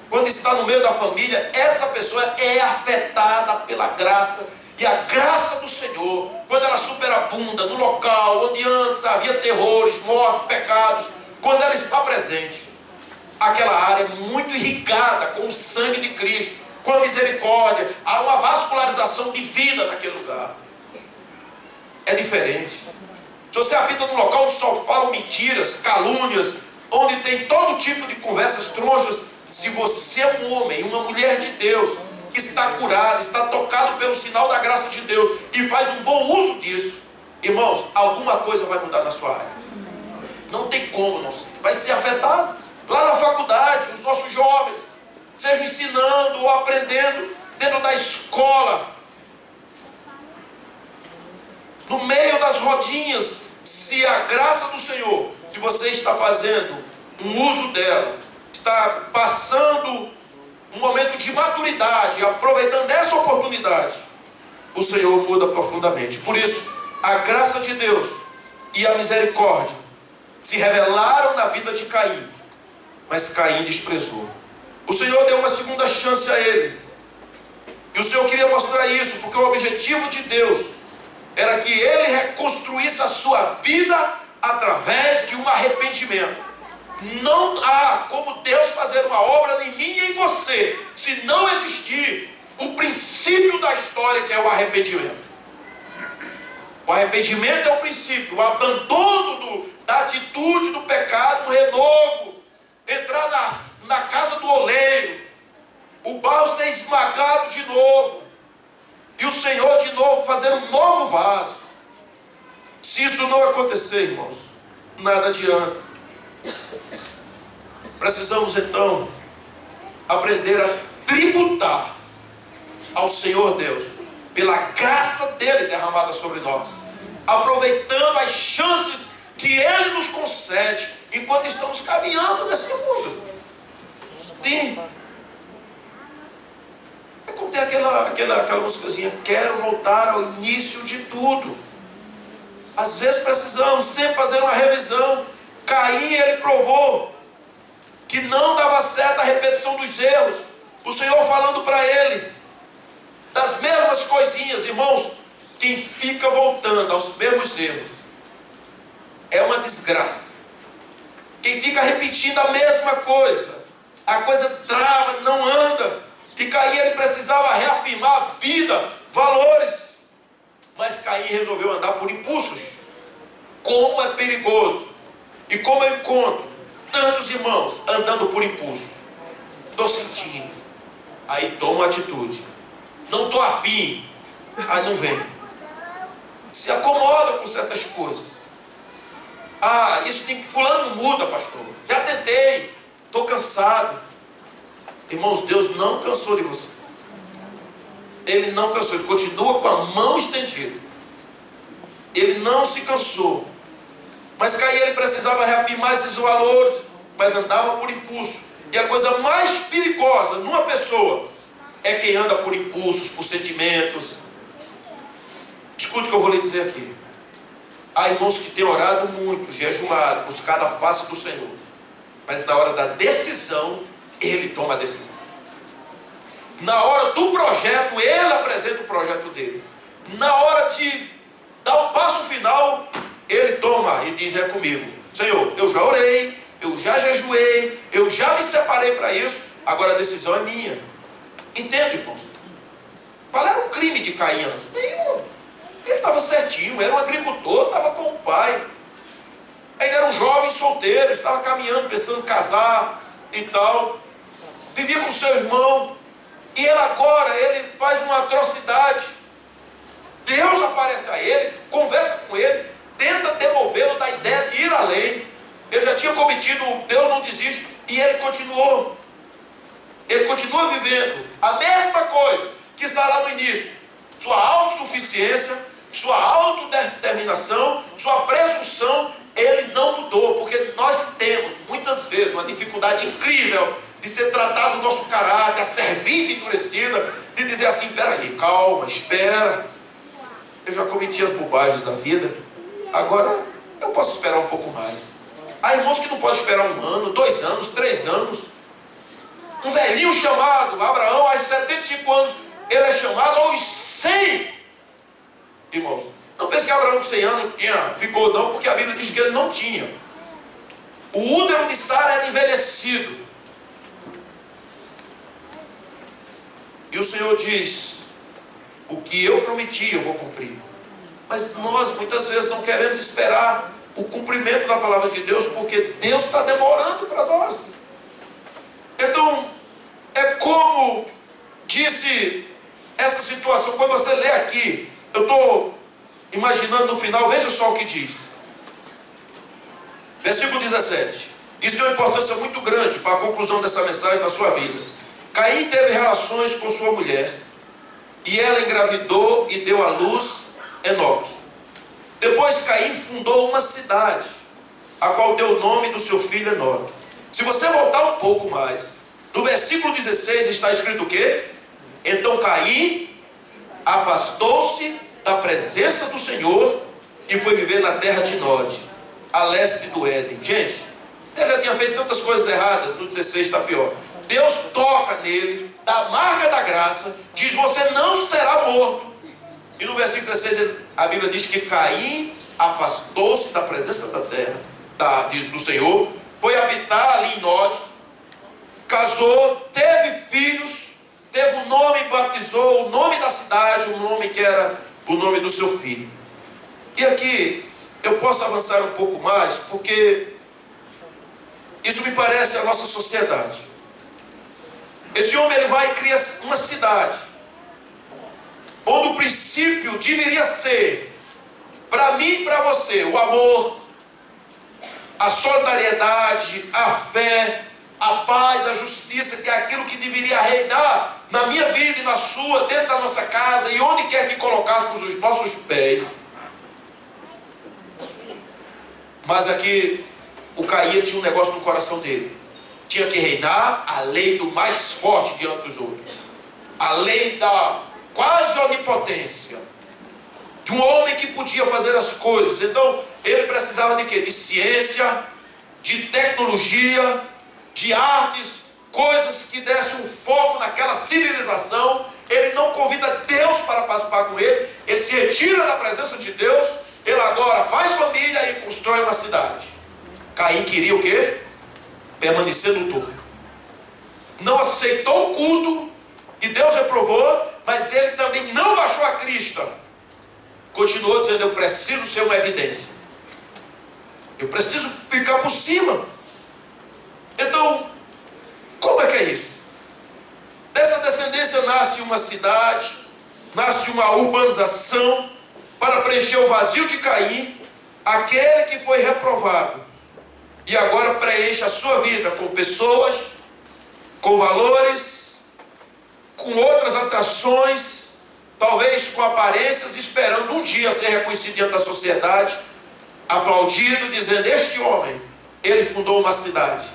quando está no meio da família, essa pessoa é afetada pela graça. E a graça do Senhor, quando ela superabunda no local onde antes havia terrores, mortes, pecados, quando ela está presente, aquela área é muito irrigada com o sangue de Cristo, com a misericórdia, há uma vascularização de vida naquele lugar. É diferente. Se você habita num local onde só falam mentiras, calúnias, onde tem todo tipo de conversas tronchas, se você é um homem, uma mulher de Deus, que está curado, está tocado pelo sinal da graça de Deus e faz um bom uso disso, irmãos, alguma coisa vai mudar na sua área. Não tem como, não vai ser afetado. Lá na faculdade, os nossos jovens, sejam ensinando ou aprendendo dentro da escola, no meio das rodinhas, se a graça do Senhor, se você está fazendo um uso dela, está passando um momento de maturidade, aproveitando essa oportunidade, o Senhor muda profundamente. Por isso, a graça de Deus e a misericórdia se revelaram na vida de Caim, mas Caim desprezou. O Senhor deu uma segunda chance a ele, e o Senhor queria mostrar isso, porque o objetivo de Deus era que ele reconstruísse a sua vida através de um arrependimento. Não há como Deus fazer uma obra em mim e em você, se não existir o princípio da história, que é o arrependimento. O arrependimento é o princípio, o abandono da atitude do pecado, o renovo, entrar na casa do oleiro, o barro ser esmagado de novo, e o Senhor de novo fazer um novo vaso. Se isso não acontecer, irmãos, nada adianta. Precisamos então aprender a tributar ao Senhor Deus pela graça dele derramada sobre nós, aproveitando as chances que ele nos concede enquanto estamos caminhando nesse mundo. Sim, é como tem aquela músicazinha, quero voltar ao início de tudo. Às vezes precisamos sempre fazer uma revisão. Caim, ele provou que não dava certo a repetição dos erros. O Senhor falando para ele das mesmas coisinhas. Irmãos, quem fica voltando aos mesmos erros é uma desgraça. Quem fica repetindo a mesma coisa, a coisa trava, não anda. E Caim, ele precisava reafirmar a vida, valores, mas Caim resolveu andar por impulsos. Como é perigoso, e como eu encontro tantos irmãos andando por impulso. Estou sentindo, aí toma atitude. Não estou afim, aí não vem. Se acomoda com certas coisas. Ah, isso tem que... Fulano não muda, pastor. Já tentei. Estou cansado. Irmãos, Deus não cansou de você. Ele não cansou. Ele continua com a mão estendida. Ele não se cansou. Mas Caim, ele precisava reafirmar esses valores, mas andava por impulso. E a coisa mais perigosa numa pessoa é quem anda por impulsos, por sentimentos. Escute o que eu vou lhe dizer aqui. Há irmãos que têm orado muito, jejuado, buscado a face do Senhor. Mas na hora da decisão, ele toma a decisão. Na hora do projeto, ele apresenta o projeto dele. Na hora de dar o passo final, ele toma e diz: é comigo. Senhor, eu já orei, eu já jejuei, eu já me separei para isso, agora a decisão é minha. Entende, irmãos? Qual era o crime de Caim antes? Nenhum. Ele estava certinho, era um agricultor, estava com o pai. Ainda era um jovem solteiro, estava caminhando, pensando em casar e tal. Vivia com seu irmão. E ele agora, ele faz uma atrocidade. Deus aparece a ele, conversa com ele, tenta demovê-lo da ideia de ir além. Ele já tinha cometido, Deus não desiste, e ele continuou. Ele continua vivendo a mesma coisa que está lá no início. Sua autossuficiência, sua autodeterminação, sua presunção, ele não mudou, porque nós temos muitas vezes uma dificuldade incrível de ser tratado o nosso caráter, a cerviz endurecida, de dizer assim: peraí, calma, espera. Eu já cometi as bobagens da vida, agora eu posso esperar um pouco mais. Há irmãos que não podem esperar 1 ano, 2 anos, 3 anos. Um velhinho chamado Abraão, aos 75 anos, ele é chamado aos 100. Irmãos, não pense que Abraão com 100 anos tinha vigor, não, porque a Bíblia diz que ele não tinha. O útero de Sara era envelhecido. E o Senhor diz: o que eu prometi eu vou cumprir. Mas nós muitas vezes não queremos esperar o cumprimento da palavra de Deus, porque Deus está demorando para nós. Então, é como disse essa situação. Quando você lê aqui, eu estou imaginando no final, veja só o que diz. Versículo 17. Isso tem uma importância muito grande para a conclusão dessa mensagem na sua vida. Caim teve relações com sua mulher, e ela engravidou e deu à luz Enoque. Depois Caim fundou uma cidade, a qual deu o nome do seu filho Enoque. Se você voltar um pouco mais, no versículo 16 está escrito o quê? Então Caim afastou-se da presença do Senhor e foi viver na terra de Nod, a leste do Éden. Gente, ele já tinha feito tantas coisas erradas, no 16 está pior. Deus toca nele, dá a marca da graça, diz: você não será morto. E no versículo 16 a Bíblia diz que Caim afastou-se da presença da terra, do Senhor, foi habitar ali em Nod, casou, teve filhos, teve um nome, batizou o nome da cidade, o nome que era o nome do seu filho. E aqui eu posso avançar um pouco mais, porque isso me parece a nossa sociedade. Esse homem, ele vai e cria uma cidade, onde o princípio deveria ser, para mim e para você, o amor, a solidariedade, a fé, a paz, a justiça, que é aquilo que deveria reinar na minha vida e na sua, dentro da nossa casa e onde quer que colocássemos os nossos pés. Mas aqui o Caim tinha um negócio no coração dele. Tinha que reinar a lei do mais forte diante dos outros, a lei da quase onipotência, de um homem que podia fazer as coisas. Então ele precisava de quê? De ciência, de tecnologia, de artes, coisas que dessem um foco naquela civilização. Ele não convida Deus para participar com ele, ele se retira da presença de Deus. Ele agora faz família e constrói uma cidade. Caim queria o quê? Permanecer no topo. Não aceitou o culto que Deus reprovou, mas ele também não baixou a crista. Continuou dizendo: eu preciso ser uma evidência, eu preciso ficar por cima. Então, como é que é isso? Dessa descendência nasce uma cidade, nasce uma urbanização para preencher o vazio de Caim, aquele que foi reprovado e agora preenche a sua vida com pessoas, com valores, com outras atrações, talvez com aparências, esperando um dia ser reconhecido diante da sociedade, aplaudido, dizendo: este homem, ele fundou uma cidade.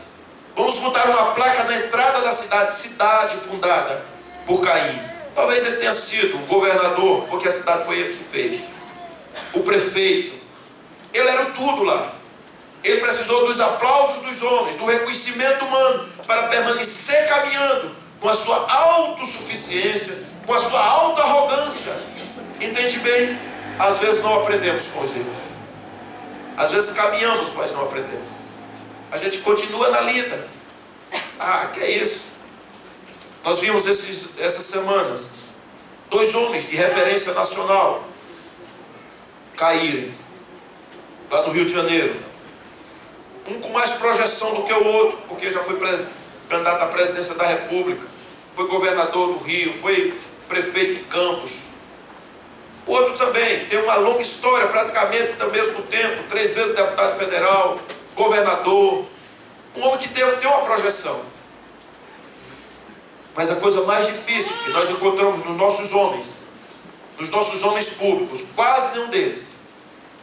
Vamos botar uma placa na entrada da cidade, cidade fundada por Caim. Talvez ele tenha sido o governador, porque a cidade foi ele que fez. O prefeito. Ele era o tudo lá. Ele precisou dos aplausos dos homens, do reconhecimento humano, para permanecer caminhando com a sua autossuficiência, com a sua alta arrogância. Entende bem? Às vezes não aprendemos com os erros. Às vezes caminhamos, mas não aprendemos. A gente continua na lida. Ah, que é isso? Nós vimos essas semanas 2 homens de referência nacional caírem lá no Rio de Janeiro. Um com mais projeção do que o outro, porque já foi candidato à presidência da República, foi governador do Rio, foi prefeito de Campos. O outro também tem uma longa história, praticamente ao mesmo tempo, 3 vezes deputado federal, governador. Um homem que tem uma projeção. Mas a coisa mais difícil que nós encontramos nos nossos homens públicos, quase nenhum deles,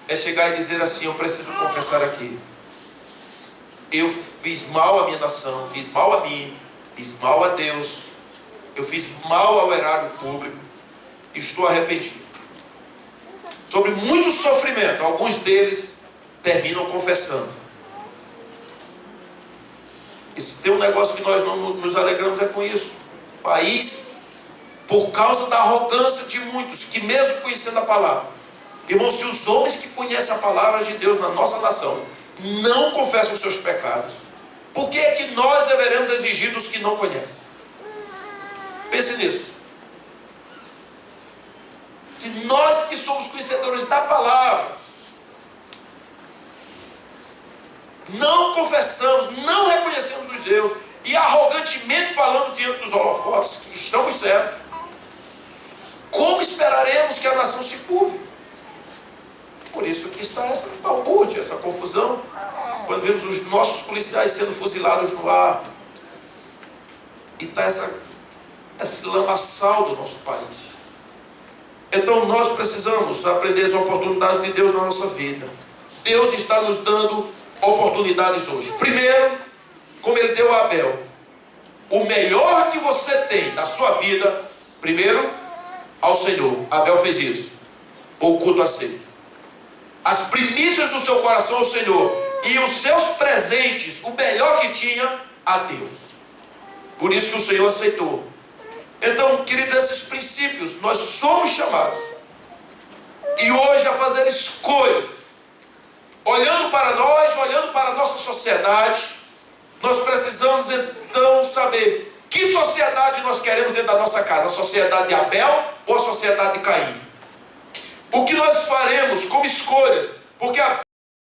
é chegar e dizer assim: eu preciso confessar aqui, eu fiz mal à minha nação, fiz mal a mim, fiz mal a Deus, eu fiz mal ao erário público, e estou arrependido. Sobre muito sofrimento, alguns deles terminam confessando. E se tem um negócio que nós não nos alegramos é com isso. O país, por causa da arrogância de muitos, que mesmo conhecendo a palavra, irmão, se os homens que conhecem a palavra de Deus na nossa nação não confessam os seus pecados, por que é que nós deveremos exigir dos que não conhecem? Pense nisso. Se nós que somos conhecedores da palavra não confessamos, não reconhecemos os erros e arrogantemente falamos diante dos holofotes que estamos certos, como esperaremos que a nação se curve? Por isso que está essa balbúrdia, essa confusão, quando vemos os nossos policiais sendo fuzilados no ar, e está esse lamaçal do nosso país. Então nós precisamos aprender as oportunidades de Deus na nossa vida. Deus está nos dando oportunidades hoje. Primeiro, como Ele deu a Abel, o melhor que você tem na sua vida, primeiro, ao Senhor. Abel fez isso. O culto aceito. As primícias do seu coração ao Senhor. E os seus presentes, o melhor que tinha, a Deus. Por isso que o Senhor aceitou. Então, queridos, esses princípios, nós somos chamados. E hoje a fazer escolhas. Olhando para nós, olhando para a nossa sociedade, nós precisamos então saber que sociedade nós queremos dentro da nossa casa. A sociedade de Abel ou a sociedade de Caim? O que nós faremos como escolhas? Porque a